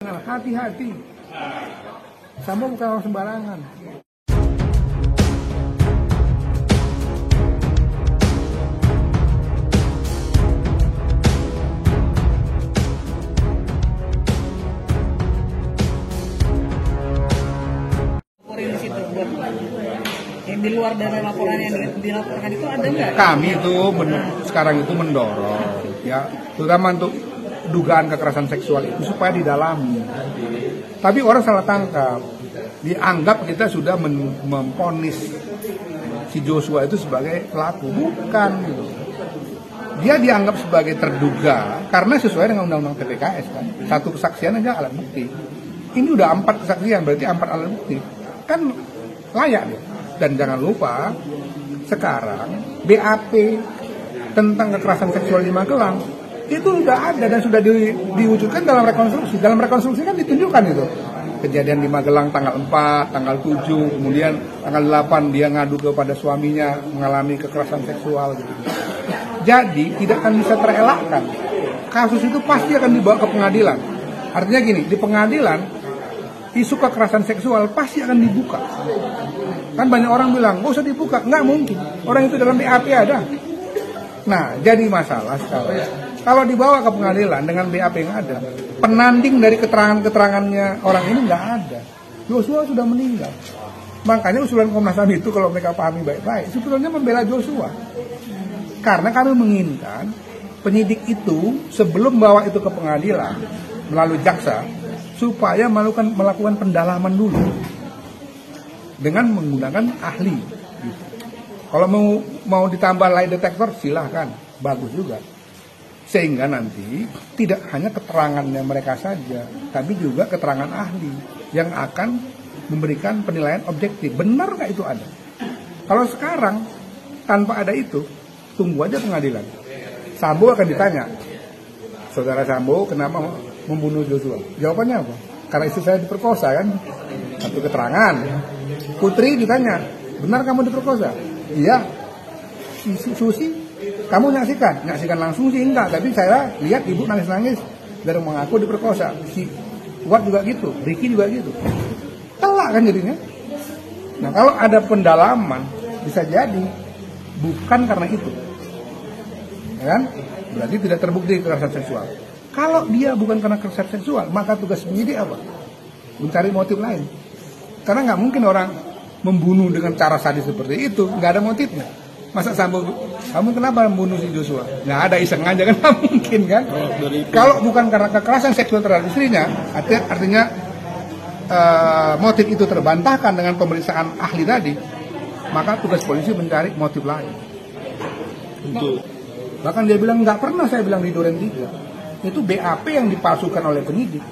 Nah, hati-hati. Sambo bukan orang sembarangan. Yang di luar dari laporan yang dilaporkan itu ada nggak? Kami itu sekarang itu mendorong, ya, terutama untuk dugaan kekerasan seksual itu supaya didalami. Tapi orang salah tangkap, dianggap kita sudah memvonis si Joshua itu sebagai pelaku, bukan gitu. Dia dianggap sebagai terduga karena sesuai dengan undang-undang TPKS kan. Satu kesaksian aja alat bukti. Ini udah 4 kesaksian, berarti 4 alat bukti. Kan layak nih. Dan jangan lupa sekarang BAP tentang kekerasan seksual di Magelang itu sudah ada dan sudah diwujudkan dalam rekonstruksi. Dalam rekonstruksi kan ditunjukkan itu kejadian di Magelang tanggal 4, tanggal 7, kemudian tanggal 8 dia ngadu kepada suaminya mengalami kekerasan seksual gitu. Jadi tidak akan bisa terelakkan. Kasus itu pasti akan dibawa ke pengadilan. Artinya gini, di pengadilan isu kekerasan seksual pasti akan dibuka. Kan banyak orang bilang, nggak usah dibuka. Nggak mungkin. Orang itu dalam BAP ada. Nah, jadi masalah sekarang. Kalau dibawa ke pengadilan dengan BAP yang ada, penanding dari keterangan-keterangannya orang ini nggak ada. Joshua sudah meninggal. Makanya usulan Komnas HAM itu kalau mereka pahami baik-baik, sebetulnya membela Joshua. Karena kami menginginkan penyidik itu sebelum bawa itu ke pengadilan melalui jaksa, supaya melakukan pendalaman dulu dengan menggunakan ahli. Gitu. Kalau mau ditambah lie detector silahkan, bagus juga. Sehingga nanti tidak hanya keterangannya mereka saja, tapi juga keterangan ahli yang akan memberikan penilaian objektif. Benar nggak itu ada? Kalau sekarang tanpa ada itu, tunggu aja pengadilan. Sambo akan ditanya, saudara Sambo kenapa membunuh Joshua? Jawabannya apa? Karena istri saya diperkosa kan? Satu keterangan. Putri ditanya, benar kamu diperkosa? Iya. Susi, kamu nyaksikan? Nyaksikan langsung sih enggak, tapi saya lihat ibu nangis-nangis dan mengaku diperkosa. Si Wat juga gitu, Ricky juga gitu. Telak kan jadinya. Nah kalau ada pendalaman, bisa jadi bukan karena itu, ya kan? Berarti tidak terbukti kekerasan seksual. Kalau dia bukan karena kekerasan seksual, maka tugas penyidik apa? Mencari motif lain. Karena nggak mungkin orang membunuh dengan cara sadis seperti itu, nggak ada motifnya. Masa Sambo, kamu kenapa membunuh si Joshua? Nggak ada, iseng aja kan, nggak mungkin kan? Kalau bukan karena kekerasan seksual terhadap istrinya, artinya motif itu terbantahkan dengan pemeriksaan ahli tadi, maka tugas polisi mencari motif lain. Bahkan dia bilang nggak pernah saya bilang di Duren 3. Itu BAP yang dipalsukan oleh penyidik.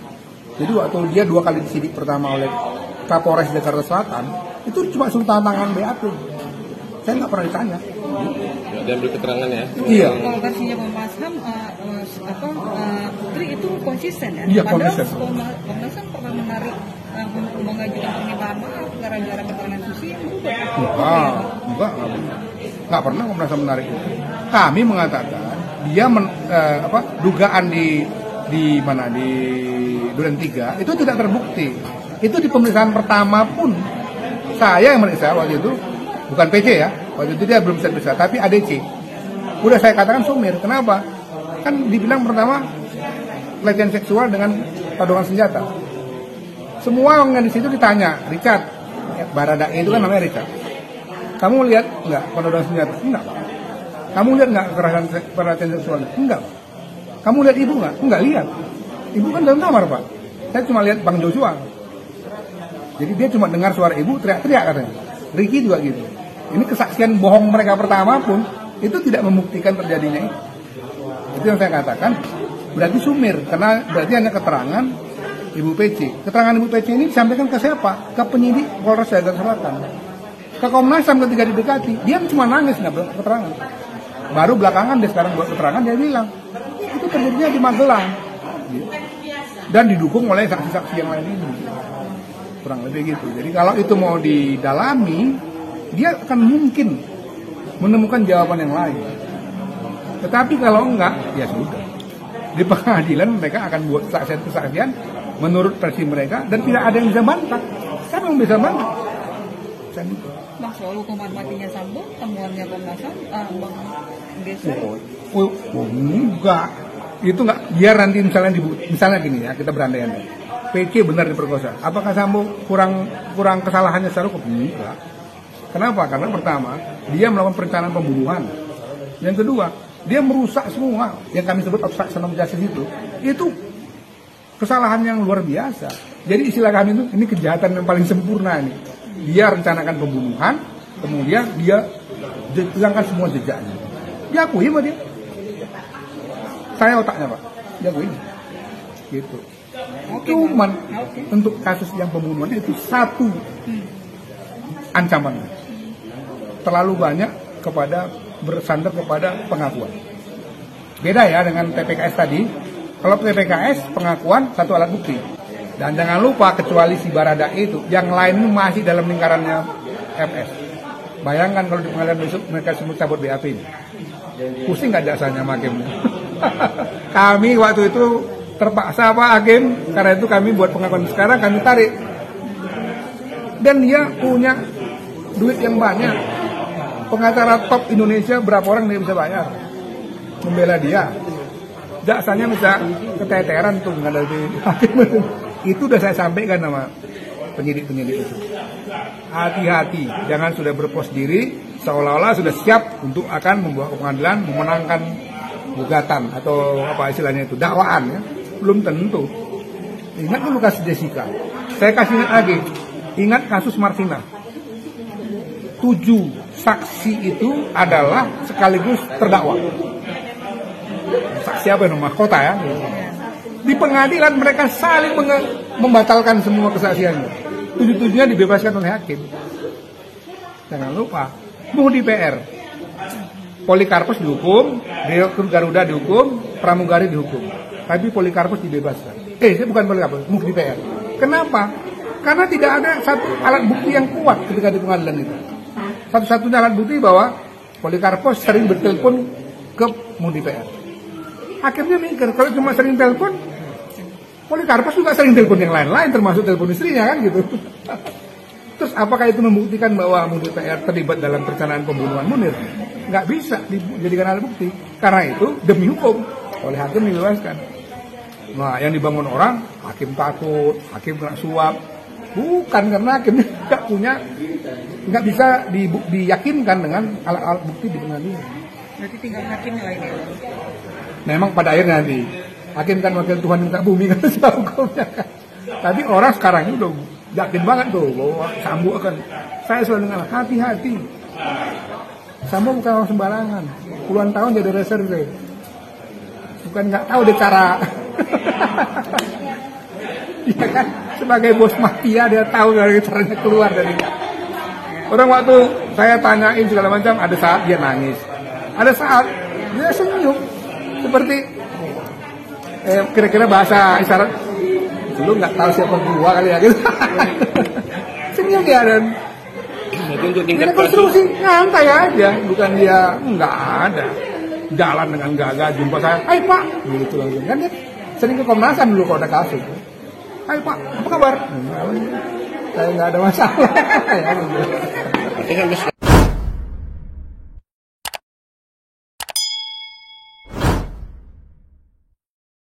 Jadi waktu dia 2 kali disidik, pertama oleh Kapolres Jakarta Selatan, itu cuma suruh tangan BAP. Saya nggak pernah ditanya. Dia ambil keterangan ya? Iya. Kalau versinya Komnas HAM, Putri itu konsisten ya? Iya, padahal konsisten. Komnas HAM pernah menarik, mengajukan permintaan maaf gara-gara keterangan Susi yang berubah. Nggak pernah Komnas HAM menarik itu. Kami mengatakan dia dugaan di mana di Duren 3 itu tidak terbukti. Itu di pemeriksaan pertama pun saya yang meriksa waktu itu, bukan PC ya, waktu itu dia belum bisa periksa, tapi ADC. Udah saya katakan sumir, kenapa? Kan dibilang pertama pelecehan seksual dengan todongan senjata. Semua orang yang di situ ditanya, Richard, Baradae itu kan namanya Richard. Kamu lihat nggak penodongan senjata? Enggak. Kamu lihat nggak kekerasan seksual? Enggak. Kamu lihat ibu nggak? Enggak lihat. Ibu kan dalam kamar, Pak. Saya cuma lihat Bang Joshua. Jadi dia cuma dengar suara ibu teriak-teriak katanya. Ricky juga gitu. Ini kesaksian bohong mereka pertama pun itu tidak membuktikan terjadinya itu. Itu yang saya katakan berarti sumir, karena berarti hanya keterangan Ibu PC. Keterangan Ibu PC ini disampaikan ke siapa? Ke penyidik Polres Jakarta Selatan. Ke Komnas HAM ketika didekati, dia cuma nangis nggak buat keterangan. Baru belakangan dia sekarang buat keterangan, dia bilang itu terjadinya di Magelang dan didukung oleh saksi-saksi yang lain ini. Kurang lebih gitu. Jadi kalau itu mau didalami, dia akan mungkin menemukan jawaban yang lain. Tetapi kalau enggak, ya sudah. Di pengadilan mereka akan buat kesaksian menurut versi mereka dan tidak ada yang bisa bantah. Siapa yang bisa bantah? Bang, soal hukuman matinya Sambo, temuannya Komnas HAM, Bang geser. Enggak. Itu enggak, biar nanti misalnya gini ya, kita berandai-andai. PC benar diperkosa. Apakah Sambo kurang kesalahannya secara hukum? Enggak. Kenapa? Karena pertama, dia melakukan perencanaan pembunuhan. Yang kedua, dia merusak semua yang kami sebut obstruction of justice itu kesalahan yang luar biasa. Jadi istilah kami itu, ini kejahatan yang paling sempurna nih. Dia rencanakan pembunuhan, kemudian dia hilangkan semua jejaknya. Diakui sama dia. Saya otaknya Pak, diakui. Gitu. Cuman untuk kasus yang pembunuhan itu satu ancamannya. Terlalu banyak bersandar kepada pengakuan. Beda ya dengan TPKS tadi. Kalau TPKS pengakuan satu alat bukti. Dan jangan lupa kecuali si Baradae itu, yang lain masih dalam lingkarannya FS. Bayangkan kalau di pengadilan besok mereka semua cabut BAP ini. Pusing nggak jasanya hakimnya? Kami waktu itu terpaksa Pak Hakim, karena itu kami buat pengakuan sekarang kami tarik. Dan dia punya duit yang banyak. Pengacara top Indonesia berapa orang dia bisa bayar membela dia. Jaksanya bisa keteteran tuh menghadapi hakim. Itu udah saya sampaikan sama penyidik-penyidik itu. Hati-hati, jangan sudah berpos diri seolah-olah sudah siap untuk akan membawa ke pengadilan memenangkan gugatan atau apa istilahnya itu, dakwaan ya. Belum tentu. Ingat dulu kasus Jessica. Saya kasih ingat lagi. Ingat kasus Martina. 7 saksi itu adalah sekaligus terdakwa. Saksi apa nama kota ya? Di pengadilan mereka saling membatalkan semua kesaksiannya. 7-7-nya dibebaskan oleh hakim. Jangan lupa, mau di PR. Polikarpus dihukum, Direktur Garuda dihukum, Pramugari dihukum. Tapi Polikarpus dibebaskan. Bukan Polikarpus, mau di PR. Kenapa? Karena tidak ada satu alat bukti yang kuat ketika di pengadilan itu. Satu-satunya alat bukti bahwa Polikarpus sering bertelepon ke Mudi PR. Hakimnya mikir, kalau cuma sering telepon, Polikarpus juga sering telepon yang lain-lain, termasuk telepon istrinya kan gitu. Terus apakah itu membuktikan bahwa Mudi PR terlibat dalam perencanaan pembunuhan Munir? Nggak bisa dijadikan alat bukti. Karena itu demi hukum, oleh hakim dibebaskan. Nah, yang dibangun orang, hakim takut, hakim kena suap. Bukan karena hakimnya nggak bisa diyakinkan dengan alat-alat bukti di pengadilan. Berarti tinggal hakim lainnya. Memang pada akhirnya nanti hakim kan wakil Tuhan minta bumi kan hukumnya kan. Tapi orang sekarang ini udah yakin banget tuh bahwa Sambo akan. Saya selalu dengar hati-hati. Sambo bukan orang sembarangan. Puluhan tahun jadi reserve. Bukan nggak tahu deh cara. Dia kan sebagai bos mafia dia tahu dari caranya keluar dari. Orang waktu saya tanyain segala macam, ada saat dia nangis, ada saat dia senyum seperti kira-kira bahasa isyarat, lu nggak tahu siapa gua kali ya gitu. Senyum dia dan dia konstruksi nyantai aja, bukan dia nggak ada jalan dengan gagah jumpa saya, hai Pak, gitu langsung kan dia sering ke Komnas HAM dulu kalau ada kasus. Hai Pak, apa kabar? Saya nggak ada masalah.